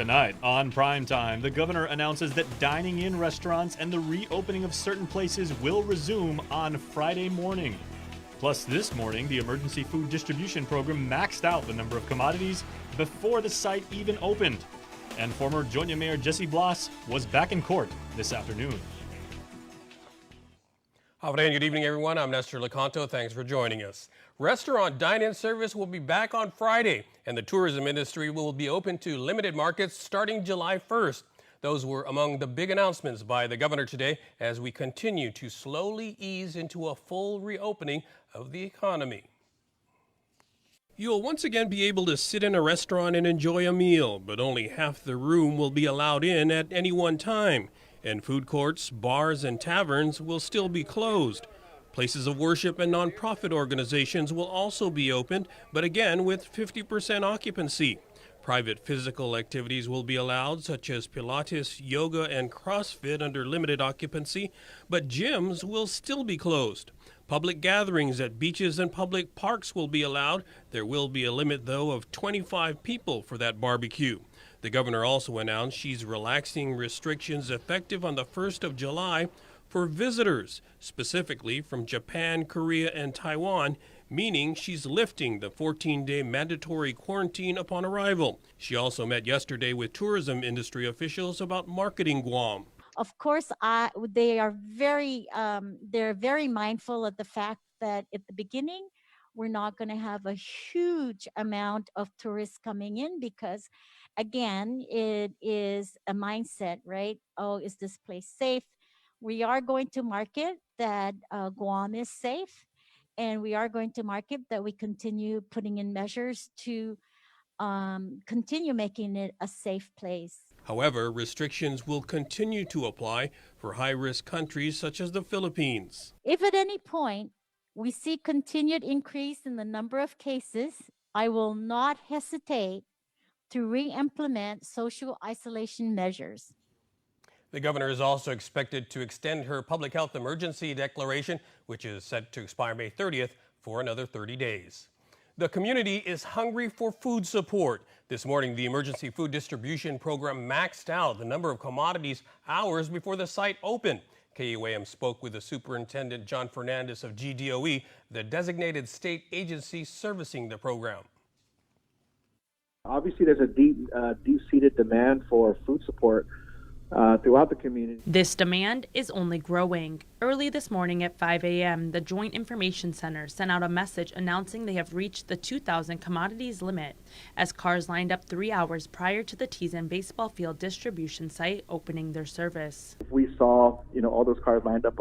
Tonight on Primetime, the governor announces that dining in restaurants and the reopening of certain places will resume on Friday morning. Plus, this morning, the emergency food distribution program maxed out the number of commodities before the site even opened. And former Jonia Mayor Jesse Blas was back in court this afternoon. Good evening, everyone. I'm Nestor Lecanto. Thanks for joining us. Restaurant dine-in service will be back on Friday, and the tourism industry will be open to limited markets starting July 1st. Those were among the big announcements by the governor today as we continue to slowly ease into a full reopening of the economy. You'll once again be able to sit in a restaurant and enjoy a meal, but only half the room will be allowed in at any one time. And food courts, bars, and taverns will still be closed. Places of worship and nonprofit organizations will also be opened, but again with 50% occupancy. Private physical activities will be allowed, such as Pilates, yoga, and CrossFit under limited occupancy, but gyms will still be closed. Public gatherings at beaches and public parks will be allowed. There will be a limit, though, of 25 people for that barbecue. The governor also announced she's relaxing restrictions effective on the 1st of July for visitors, specifically from Japan, Korea, and Taiwan, meaning she's lifting the 14-day mandatory quarantine upon arrival. She also met yesterday with tourism industry officials about marketing Guam. Of course, they're very mindful of the fact that at the beginning, we're not going to have a huge amount of tourists coming in because, again, it is a mindset, right? Oh, is this place safe? We are going to market that Guam is safe, and we are going to market that we continue putting in measures to continue making it a safe place. However, restrictions will continue to apply for high-risk countries such as the Philippines. If at any point we see continued increase in the number of cases, I will not hesitate to re-implement social isolation measures. The governor is also expected to extend her public health emergency declaration, which is set to expire May 30th, for another 30 days. The community is hungry for food support. This morning, the emergency food distribution program maxed out the number of commodities hours before the site opened. KUAM spoke with the Superintendent John Fernandez of GDOE, the designated state agency servicing the program. Obviously, there's a deep-seated demand for food support throughout the community. This demand is only growing. Early this morning at 5 a.m., the Joint Information Center sent out a message announcing they have reached the 2,000 commodities limit as cars lined up 3 hours prior to the Teasan baseball field distribution site opening their service. We saw, all those cars lined up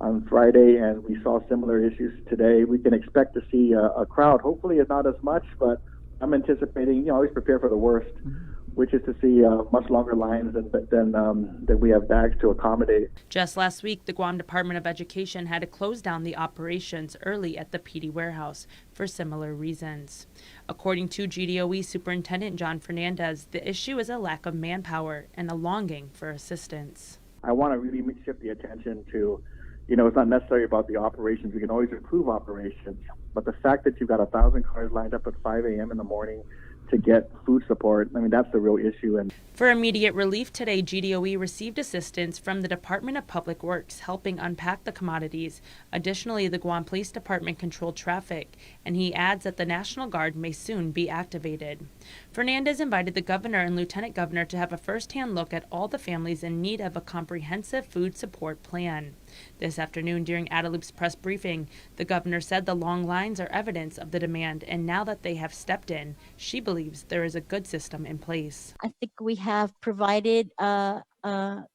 on Friday, and we saw similar issues today. We can expect to see a crowd. Hopefully, it's not as much, but I'm anticipating, always prepare for the worst, which is to see much longer lines than we have bags to accommodate. Just last week, the Guam Department of Education had to close down the operations early at the PD warehouse for similar reasons. According to GDOE Superintendent John Fernandez, the issue is a lack of manpower and a longing for assistance. I want to really shift the attention to, it's not necessarily about the operations. We can always improve operations. But the fact that you've got 1,000 cars lined up at 5 a.m. in the morning to get food support, that's the real issue. And for immediate relief today, GDOE received assistance from the Department of Public Works, helping unpack the commodities. Additionally, the Guam Police Department controlled traffic, and he adds that the National Guard may soon be activated. Fernandez invited the governor and lieutenant governor to have a first-hand look at all the families in need of a comprehensive food support plan. This afternoon, during Adaloop's press briefing, the governor said the long lines are evidence of the demand, and now that they have stepped in, she believes there is a good system in place. I think we have provided an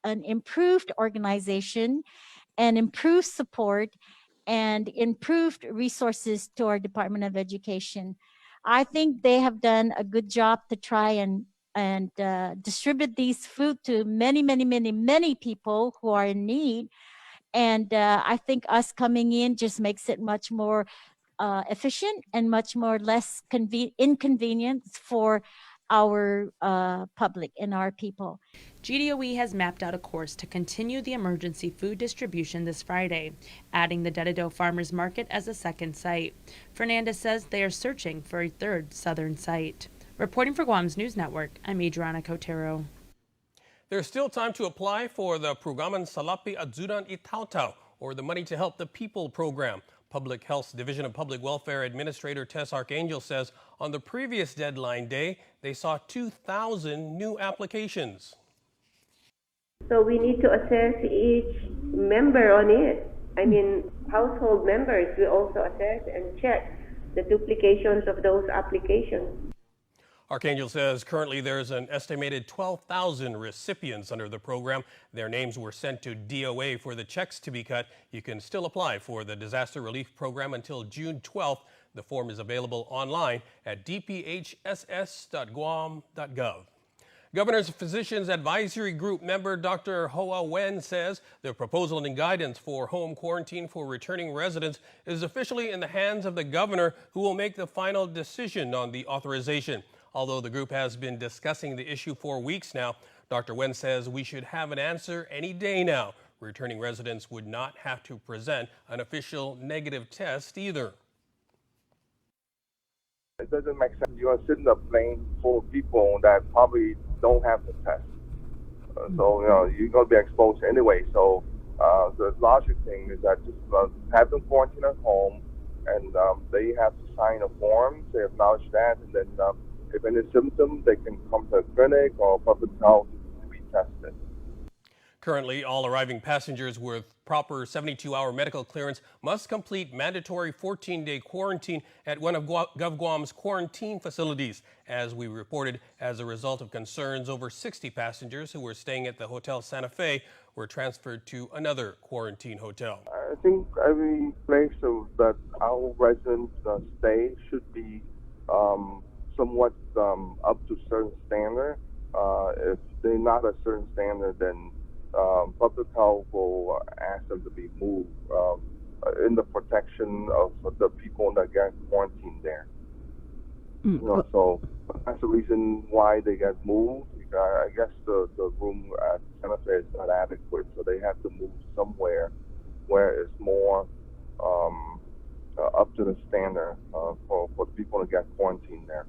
improved organization and improved support and improved resources to our Department of Education. I think they have done a good job to try and distribute these food to many people who are in need. And I think us coming in just makes it much more efficient and much more less inconvenience for our public and our people. GDOE has mapped out a course to continue the emergency food distribution this Friday, adding the Dededo Farmers Market as a second site. Fernandez says they are searching for a third southern site. Reporting for Guam's News Network, I'm Adriana Cotero. There's still time to apply for the Programan Salapi Adzudan Itautau, or the Money to Help the People program. Public Health's Division of Public Welfare Administrator Tess Archangel says on the previous deadline day, they saw 2,000 new applications. So we need to assess each member on it. I mean, household members, we also assess and check the duplications of those applications. Archangel says currently there's an estimated 12,000 recipients under the program. Their names were sent to DOA for the checks to be cut. You can still apply for the disaster relief program until June 12th. The form is available online at dphss.guam.gov. Governor's Physicians Advisory Group member Dr. Hoa Wen says the proposal and guidance for home quarantine for returning residents is officially in the hands of the governor, who will make the final decision on the authorization. Although the group has been discussing the issue for weeks now, Dr. Wen says we should have an answer any day now. Returning residents would not have to present an official negative test either. It doesn't make sense. You're going to sit in a plane full of people that probably don't have the test. So, you're going to be exposed anyway. So, the logic thing is that just have them quarantine at home, and they have to sign a form to acknowledge that, and then if any symptoms, they can come to a clinic or public health to be tested. Currently, all arriving passengers with proper 72-hour medical clearance must complete mandatory 14-day quarantine at one of GovGuam's quarantine facilities. As we reported, as a result of concerns, over 60 passengers who were staying at the Hotel Santa Fe were transferred to another quarantine hotel. I think every place that our residents stay should be somewhat up to a certain standard. If they're not a certain standard, then public health will ask them to be moved in the protection of the people that get quarantined there. So that's the reason why they get moved. I guess the room at Santa Fe is not adequate, so they have to move somewhere where it's more up to the standard for people to get quarantined there.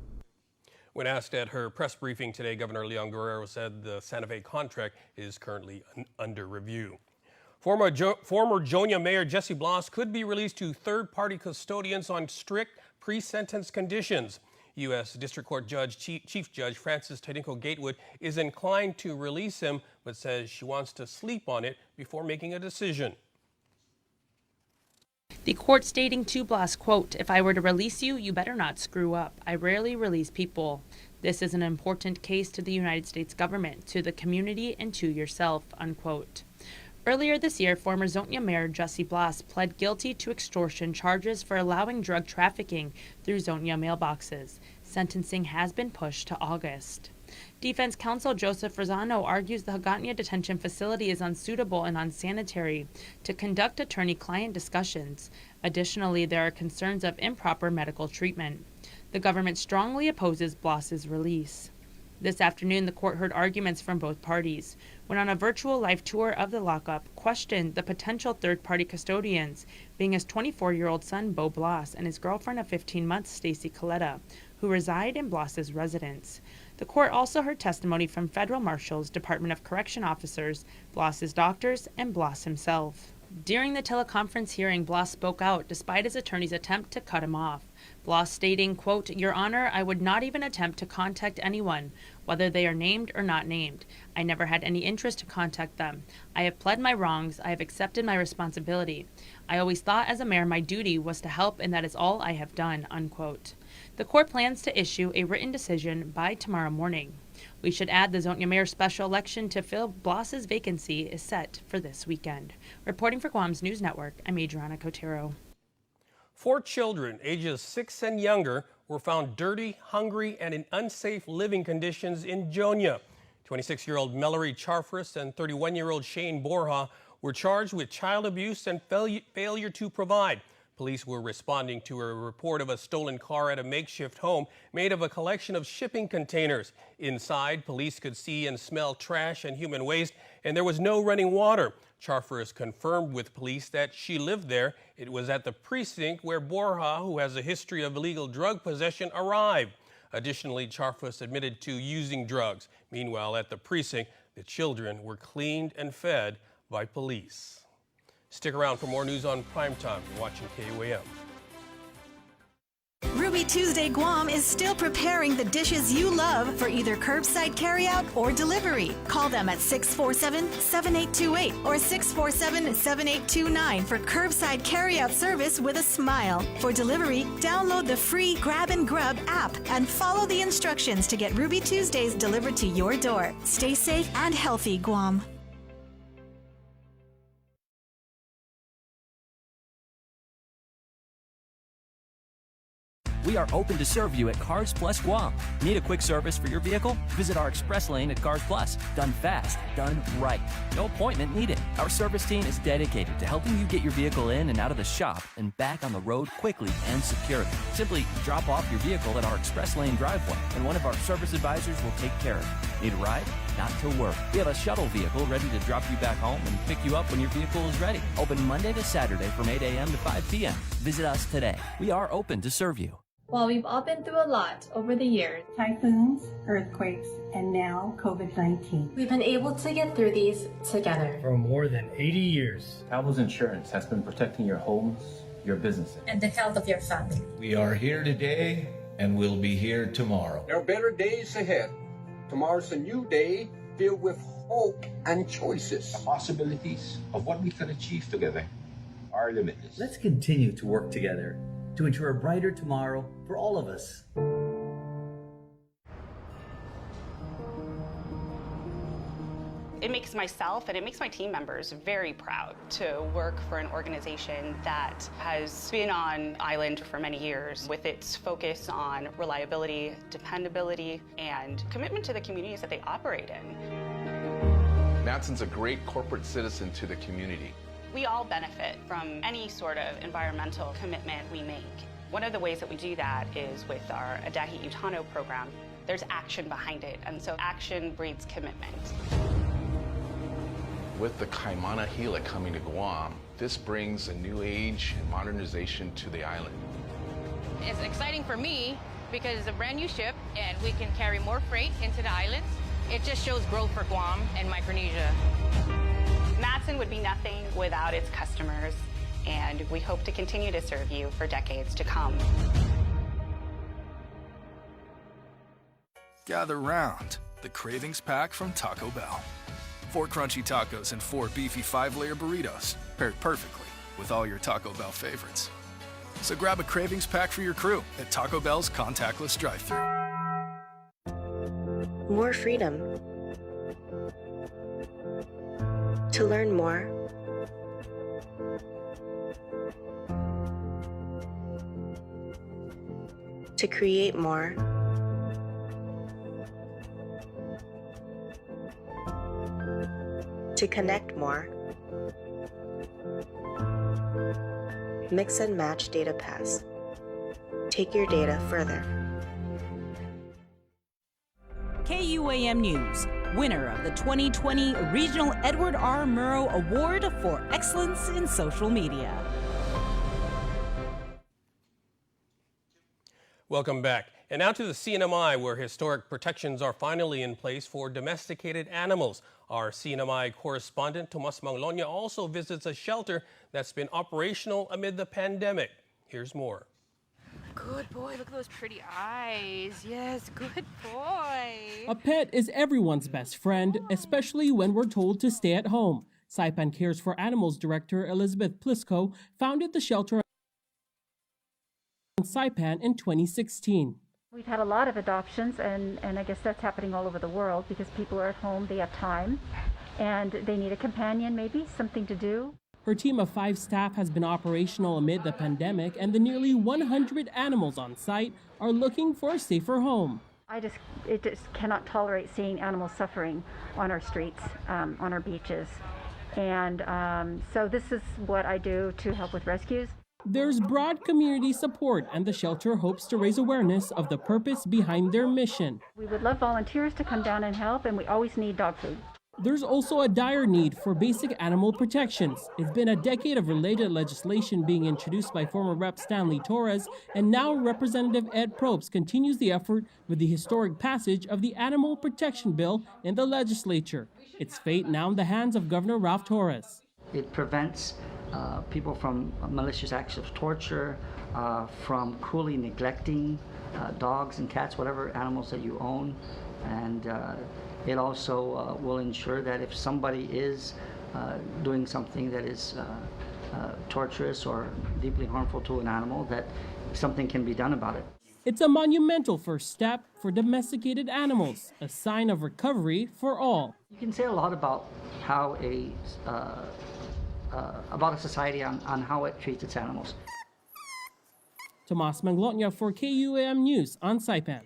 When asked at her press briefing today, Governor Leon Guerrero said the Santa Fe contract is currently under review. Former Jonia Mayor Jesse Blas could be released to third-party custodians on strict pre-sentence conditions. U.S. District Court Chief Judge Frances Tadinko Gatewood is inclined to release him, but says she wants to sleep on it before making a decision. The court stating to Blas, quote, "If I were to release you, you better not screw up. I rarely release people. This is an important case to the United States government, to the community, and to yourself," unquote. Earlier this year, former Zonia Mayor Jesse Blas pled guilty to extortion charges for allowing drug trafficking through Zonia mailboxes. Sentencing has been pushed to August. Defense counsel Joseph Rosano argues the Hagåtña detention facility is unsuitable and unsanitary to conduct attorney-client discussions. Additionally, there are concerns of improper medical treatment. The government strongly opposes Blas's release. This afternoon, the court heard arguments from both parties. When on a virtual live tour of the lockup, questioned the potential third-party custodians, being his 24-year-old son, Bo Blas, and his girlfriend of 15 months, Stacy Coletta, who reside in Blas's residence. The court also heard testimony from federal marshals, Department of Correction officers, Blas's doctors, and Blas himself. During the teleconference hearing, Blas spoke out despite his attorney's attempt to cut him off. Blas stating, quote, "Your Honor, I would not even attempt to contact anyone, whether they are named or not named. I never had any interest to contact them. I have pled my wrongs. I have accepted my responsibility. I always thought as a mayor my duty was to help, and that is all I have done," unquote. The court plans to issue a written decision by tomorrow morning. We should add the Zonia Mayor special election to fill Blas's vacancy is set for this weekend. Reporting for Guam's News Network, I'm Adriana Cotero. 4 children ages 6 and younger were found dirty, hungry, and in unsafe living conditions in Jonia. 26-year-old Melody Charfris and 31-year-old Shane Borja were charged with child abuse and failure to provide. Police were responding to a report of a stolen car at a makeshift home made of a collection of shipping containers. Inside, police could see and smell trash and human waste, and there was no running water. Charfris confirmed with police that she lived there. It was at the precinct where Borja, who has a history of illegal drug possession, arrived. Additionally, Charfus admitted to using drugs. Meanwhile, at the precinct, the children were cleaned and fed by police. Stick around for more news on Primetime. You're watching KUAM. Ruby Tuesday Guam is still preparing the dishes you love for either curbside carryout or delivery. Call them at 647-7828 or 647-7829 for curbside carryout service with a smile. For delivery, download the free Grab and Grub app and follow the instructions to get Ruby Tuesdays delivered to your door. Stay safe and healthy, Guam. We are open to serve you at Cars Plus Guam. Need a quick service for your vehicle? Visit our express lane at Cars Plus. Done fast, done right. No appointment needed. Our service team is dedicated to helping you get your vehicle in and out of the shop and back on the road quickly and securely. Simply drop off your vehicle at our express lane driveway, and one of our service advisors will take care of it. Need a ride? Not to worry. We have a shuttle vehicle ready to drop you back home and pick you up when your vehicle is ready. Open Monday to Saturday from 8 a.m. to 5 p.m. Visit us today. We are open to serve you. While we've all been through a lot over the years, typhoons, earthquakes, and now COVID-19, we've been able to get through these together. For more than 80 years, Travelers Insurance has been protecting your homes, your businesses, and the health of your family. We are here today and we'll be here tomorrow. There are better days ahead. Tomorrow's a new day filled with hope and choices. The possibilities of what we can achieve together are limitless. Let's continue to work together to ensure a brighter tomorrow for all of us. It makes myself and it makes my team members very proud to work for an organization that has been on island for many years with its focus on reliability, dependability, and commitment to the communities that they operate in. Matson's a great corporate citizen to the community. We all benefit from any sort of environmental commitment we make. One of the ways that we do that is with our Adahi Utano program. There's action behind it, and so action breeds commitment. With the Kaimana Hila coming to Guam, this brings a new age and modernization to the island. It's exciting for me because it's a brand new ship and we can carry more freight into the islands. It just shows growth for Guam and Micronesia. Matson would be nothing without its customers, and we hope to continue to serve you for decades to come. Gather round, the Cravings Pack from Taco Bell. 4 crunchy tacos and 4 beefy 5-layer burritos, paired perfectly with all your Taco Bell favorites. So grab a Cravings Pack for your crew at Taco Bell's contactless drive-thru. More freedom. To learn more, to create more, to connect more, mix and match Data Pass. Take your data further. KUAM News, winner of the 2020 Regional Edward R. Murrow Award for Excellence in Social Media. Welcome back. And now to the CNMI, where historic protections are finally in place for domesticated animals. Our CNMI correspondent, Tomas Manglonia, also visits a shelter that's been operational amid the pandemic. Here's more. Good boy, look at those pretty eyes. Yes, good boy. A pet is everyone's best friend, especially when we're told to stay at home. Saipan Cares for Animals Director Elizabeth Plisco founded the shelter in Saipan in 2016. We've had a lot of adoptions, and I guess that's happening all over the world because people are at home, they have time, and they need a companion, maybe, something to do. Her team of 5 staff has been operational amid the pandemic, and the nearly 100 animals on site are looking for a safer home. It just cannot tolerate seeing animals suffering on our streets, on our beaches. And so this is what I do to help with rescues. There's broad community support, and the shelter hopes to raise awareness of the purpose behind their mission. We would love volunteers to come down and help, and we always need dog food. There's also a dire need for basic animal protections. It's been a decade of related legislation being introduced by former Rep. Stanley Torres, and now Representative Ed Probst continues the effort with the historic passage of the Animal Protection Bill in the legislature. Its fate now in the hands of Governor Ralph Torres. It prevents people from malicious acts of torture, from cruelly neglecting dogs and cats, whatever animals that you own, and it also will ensure that if somebody is doing something that is torturous or deeply harmful to an animal, that something can be done about it. It's a monumental first step for domesticated animals, a sign of recovery for all. You can say a lot about how about a society on how it treats its animals. Tomas Manglotnya for KUAM News on Saipan.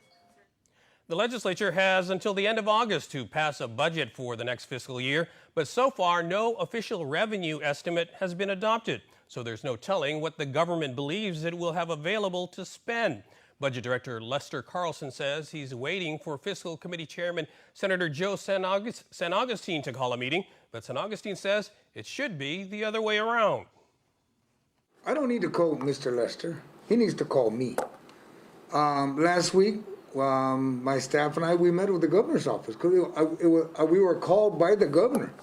The legislature has until the end of August to pass a budget for the next fiscal year, but so far no official revenue estimate has been adopted, so there's no telling what the government believes it will have available to spend. Budget Director Lester Carlson says he's waiting for Fiscal Committee Chairman Senator Joe San Agustin to call a meeting, but San Agustin says it should be the other way around. I don't need to call Mr. Lester. He needs to call me. Last week, my staff and we met with the governor's office because we were called by the governor.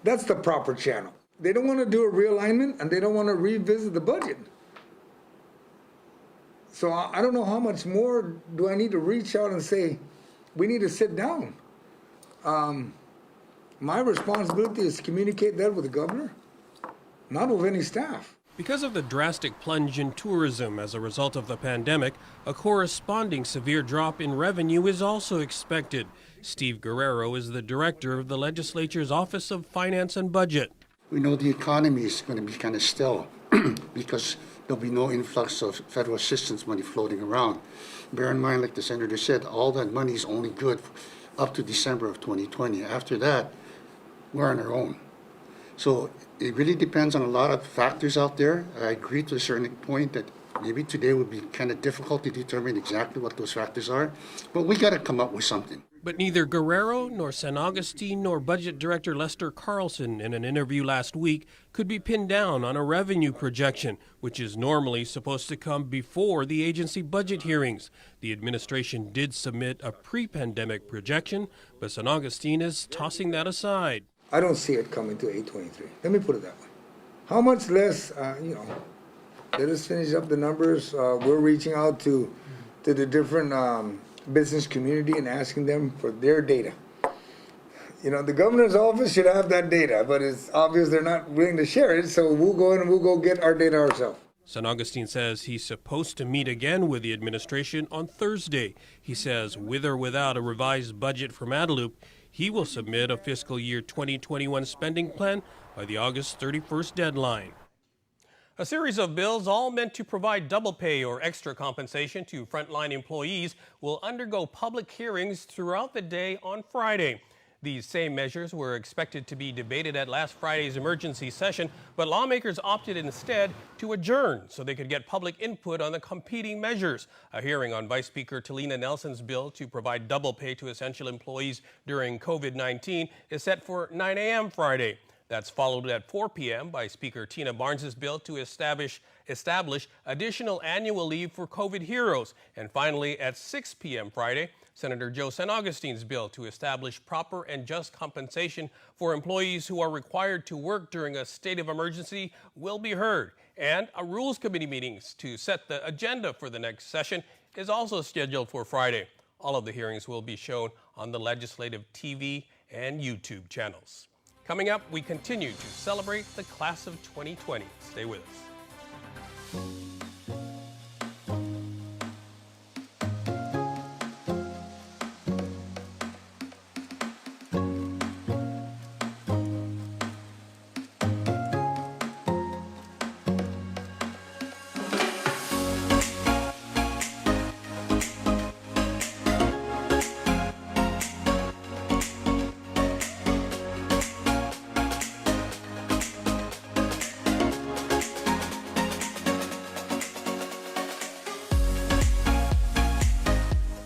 That's the proper channel. They don't want to do a realignment and they don't want to revisit the budget. So I don't know how much more do I need to reach out and say, we need to sit down. My responsibility is to communicate that with the governor, not with any staff. Because of the drastic plunge in tourism as a result of the pandemic, a corresponding severe drop in revenue is also expected. Steve Guerrero is the director of the legislature's Office of Finance and Budget. We know the economy is going to be kind of still because there'll be no influx of federal assistance money floating around. Bear in mind, like the senator said, all that money is only good up to December of 2020. After that, we're on our own. So it really depends on a lot of factors out there. I agree to a certain point that maybe today would be kind of difficult to determine exactly what those factors are, but we got to come up with something. But neither Guerrero nor San Agustin nor Budget Director Lester Carlson in an interview last week could be pinned down on a revenue projection, which is normally supposed to come before the agency budget hearings. The administration did submit a pre-pandemic projection, but San Agustin is tossing that aside. I don't see it coming to 823. Let me put it that way. How much less, let us finish up the numbers. We're reaching out to the different business community and asking them for their data. The governor's office should have that data, but it's obvious they're not willing to share it, so we'll go in and we'll go get our data ourselves. San Agustin says he's supposed to meet again with the administration on Thursday. He says with or without a revised budget for Madalup, he will submit a fiscal year 2021 spending plan by the August 31st deadline. A series of bills, all meant to provide double pay or extra compensation to frontline employees, will undergo public hearings throughout the day on Friday. These same measures were expected to be debated at last Friday's emergency session, but lawmakers opted instead to adjourn so they could get public input on the competing measures. A hearing on Vice Speaker Talina Nelson's bill to provide double pay to essential employees during COVID-19 is set for 9 a.m. Friday. That's followed at 4 p.m. by Speaker Tina Barnes's bill to establish additional annual leave for COVID heroes. And finally, at 6 p.m. Friday, Senator Joe San Agustin's bill to establish proper and just compensation for employees who are required to work during a state of emergency will be heard. And a Rules Committee meetings to set the agenda for the next session is also scheduled for Friday. All of the hearings will be shown on the legislative TV and YouTube channels. Coming up, we continue to celebrate the class of 2020. Stay with us.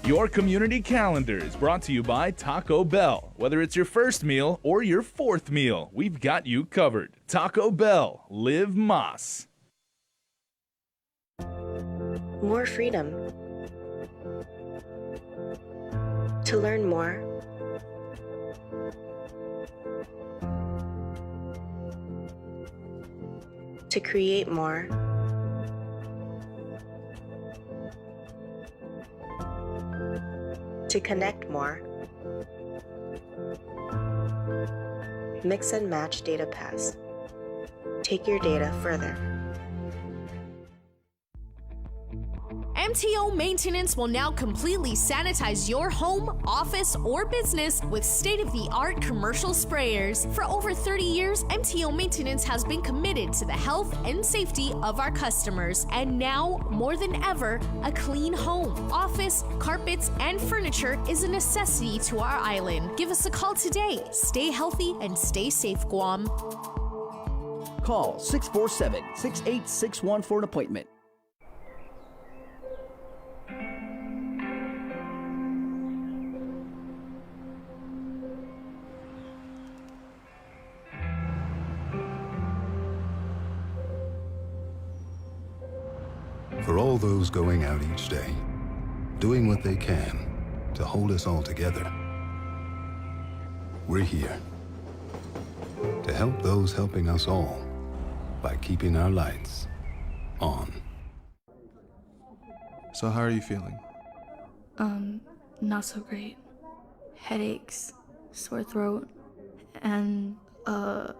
Your community calendar is brought to you by Taco Bell. Whether it's your first meal or your fourth meal, we've got you covered. Taco Bell, live más. More freedom. To learn more, to create more, to connect more. Mix and match data pass. Take your data further. MTO Maintenance will now completely sanitize your home, office, or business with state-of-the-art commercial sprayers. For over 30 years, MTO Maintenance has been committed to the health and safety of our customers. And now, more than ever, a clean home, office, carpets, and furniture is a necessity to our island. Give us a call today. Stay healthy and stay safe, Guam. Call 647-6861 for an appointment. For all those going out each day, doing what they can to hold us all together, we're here to help those helping us all by keeping our lights on. So how are you feeling? Not so great. Headaches, sore throat, and a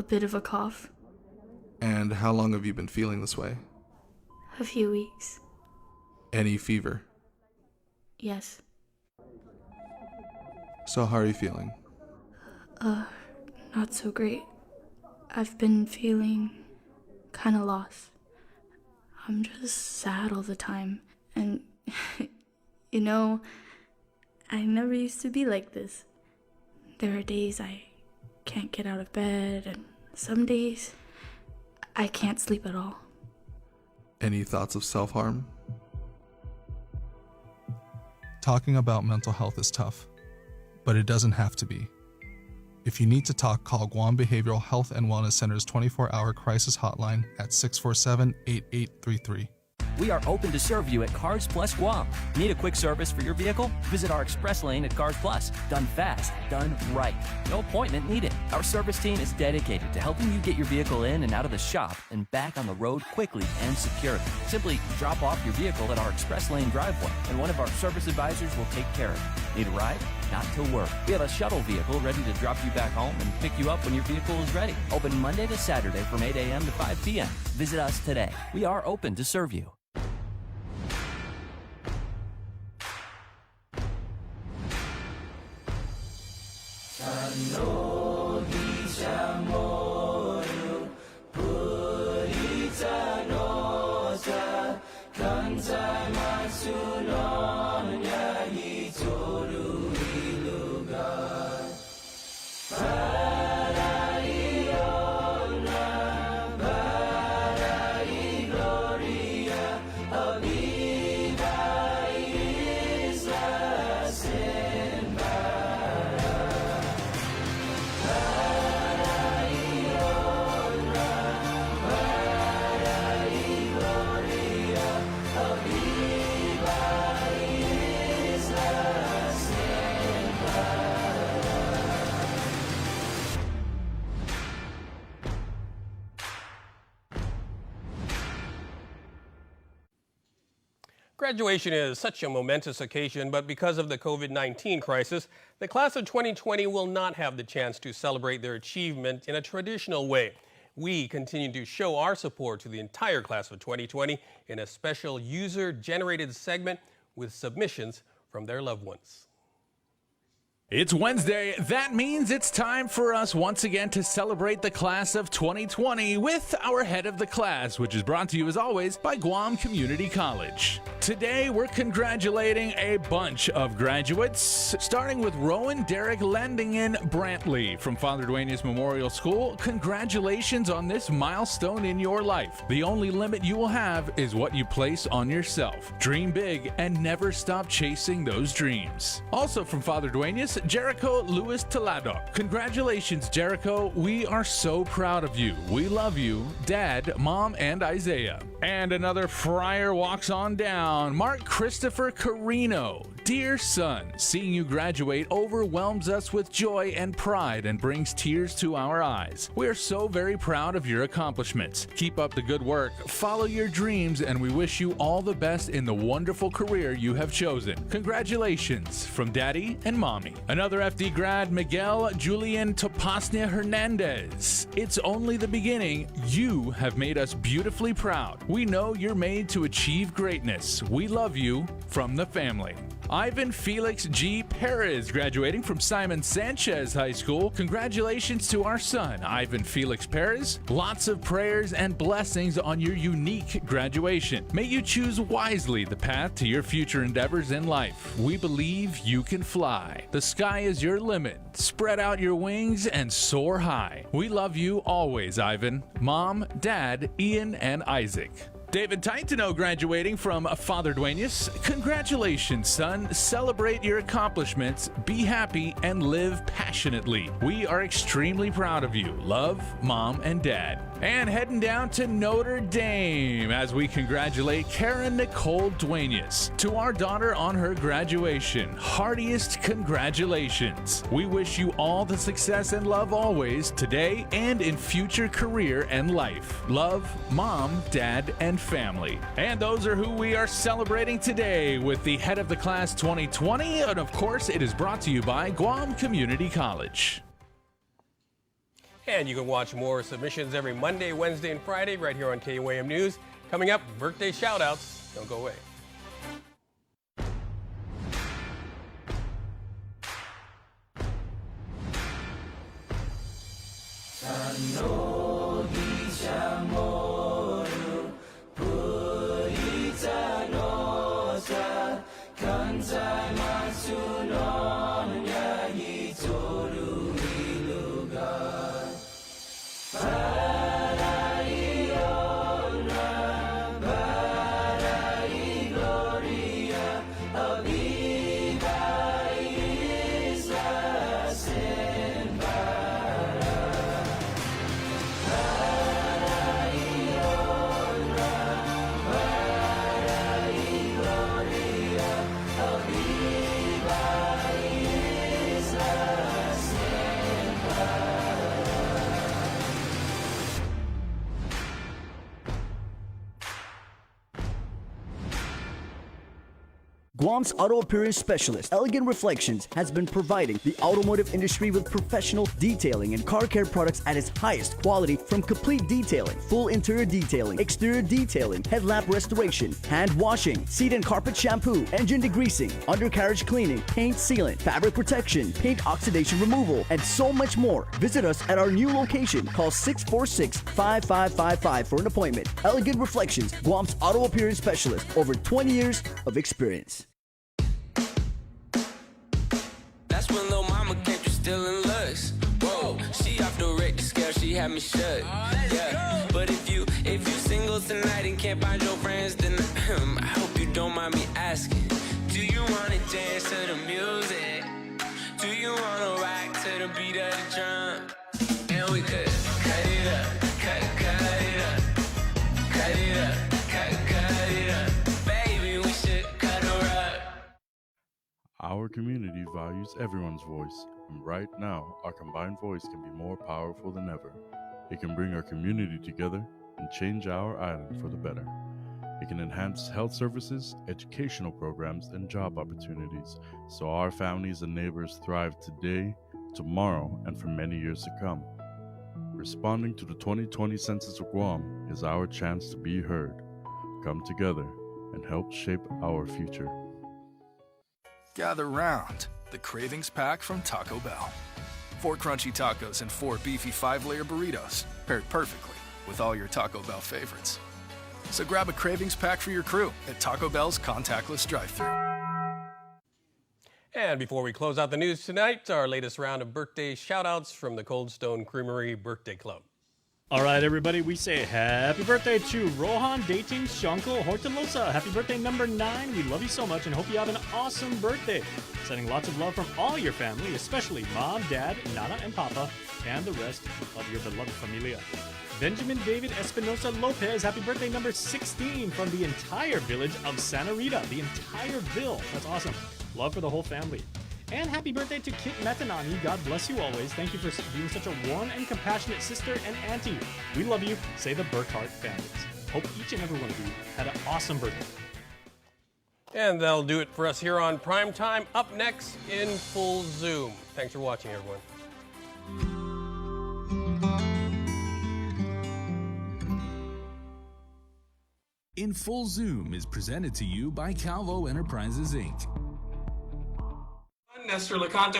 bit of a cough. And how long have you been feeling this way? A few weeks. Any fever? Yes. So how are you feeling? Not so great. I've been feeling kind of lost. I'm just sad all the time. And, you know, I never used to be like this. There are days I can't get out of bed, and some days I can't sleep at all. Any thoughts of self-harm? Talking about mental health is tough, but it doesn't have to be. If you need to talk, call Guam Behavioral Health and Wellness Center's 24-hour crisis hotline at 647-8833. We are open to serve you at Cars Plus Guam. Need a quick service for your vehicle? Visit our express lane at Cars Plus. Done fast, done right. No appointment needed. Our service team is dedicated to helping you get your vehicle in and out of the shop and back on the road quickly and securely. Simply drop off your vehicle at our express lane driveway, and one of our service advisors will take care of it. Need a ride? Not to worry. We have a shuttle vehicle ready to drop you back home and pick you up when your vehicle is ready. Open Monday to Saturday from 8 a.m. to 5 p.m. Visit us today. We are open to serve you. Graduation is such a momentous occasion, but because of the COVID-19 crisis, the class of 2020 will not have the chance to celebrate their achievement in a traditional way. We continue to show our support to the entire class of 2020 in a special user-generated segment with submissions from their loved ones. It's Wednesday. That means it's time for us once again to celebrate the class of 2020 with our head of the class, which is brought to you as always by Guam Community College. Today, we're congratulating a bunch of graduates, starting with Rowan Derek Landingen Brantley from Father Duenas Memorial School. Congratulations on this milestone in your life. The only limit you will have is what you place on yourself. Dream big and never stop chasing those dreams. Also from Father Duenas, Jericho Luis Talado. Congratulations, Jericho. We are so proud of you. We love you, Dad, Mom, and Isaiah. And another friar walks on down. Mark Christopher Carino. Dear son, seeing you graduate overwhelms us with joy and pride and brings tears to our eyes. We are so very proud of your accomplishments. Keep up the good work, follow your dreams, and we wish you all the best in the wonderful career you have chosen. Congratulations from Daddy and Mommy. Another FD grad, Miguel Julian Topasnia Hernandez. It's only the beginning. You have made us beautifully proud. We know you're made to achieve greatness. We love you from the family. Ivan Felix G. Perez, graduating from Simon Sanchez High School. Congratulations to our son, Ivan Felix Perez. Lots of prayers and blessings on your unique graduation. May you choose wisely the path to your future endeavors in life. We believe you can fly. The sky is your limit. Spread out your wings and soar high. We love you always, Ivan. Mom, Dad, Ian, and Isaac. David Titano graduating from Father Duenas. Congratulations, son. Celebrate your accomplishments, be happy, and live passionately. We are extremely proud of you. Love, Mom and Dad. And heading down to Notre Dame as we congratulate Karen Nicole Duenas. To our daughter on her graduation, heartiest congratulations. We wish you all the success and love always, today and in future career and life. Love, Mom, Dad, and family. And those are who we are celebrating today with the head of the class 2020. And of course, it is brought to you by Guam Community College. And you can watch more submissions every Monday, Wednesday, and Friday right here on KUAM News. Coming up, birthday shout-outs. Don't go away. Guam's auto appearance specialist, Elegant Reflections, has been providing the automotive industry with professional detailing and car care products at its highest quality, from complete detailing, full interior detailing, exterior detailing, headlamp restoration, hand washing, seat and carpet shampoo, engine degreasing, undercarriage cleaning, paint sealant, fabric protection, paint oxidation removal, and so much more. Visit us at our new location. Call 646-5555 for an appointment. Elegant Reflections, Guam's auto appearance specialist, over 20 years of experience. That's when Lil' Mama came through still in looks. Whoa, she off the Richter scale, she had me shook. Yeah, but if you single tonight and can't find your friends, then I hope you don't mind me asking. Do you wanna dance to the music? Do you wanna rock to the beat of the drum? And we could cut it up, cut it up, cut it up, cut it up. Baby, we should cut her up. Our community values everyone's voice, and right now, our combined voice can be more powerful than ever. It can bring our community together and change our island for the better. It can enhance health services, educational programs, and job opportunities, so our families and neighbors thrive today, tomorrow, and for many years to come. Responding to the 2020 Census of Guam is our chance to be heard. Come together and help shape our future. Gather round. The Cravings Pack from Taco Bell. 4 crunchy tacos and 4 beefy 5-layer burritos, paired perfectly with all your Taco Bell favorites. So grab a Cravings Pack for your crew at Taco Bell's contactless drive-thru. And before we close out the news tonight, our latest round of birthday shout-outs from the Cold Stone Creamery Birthday Club. All right, everybody, we say happy birthday to Rohan Dating Shanko Hortalosa. Happy birthday number 9. We love you so much and hope you have an awesome birthday. Sending lots of love from all your family, especially Mom, Dad, Nana, and Papa, and the rest of your beloved familia. Benjamin David Espinosa Lopez, happy birthday number 16 from the entire village of Santa Rita. The entire ville. That's awesome. Love for the whole family. And happy birthday to Kit Metanani. God bless you always. Thank you for being such a warm and compassionate sister and auntie. We love you. Say the Burkhart families. Hope each and every one of you had an awesome birthday. And that'll do it for us here on Prime Time. Up next, In Full Zoom. Thanks for watching, everyone. In Full Zoom is presented to you by Calvo Enterprises, Inc. I'm Nestor Lecanto.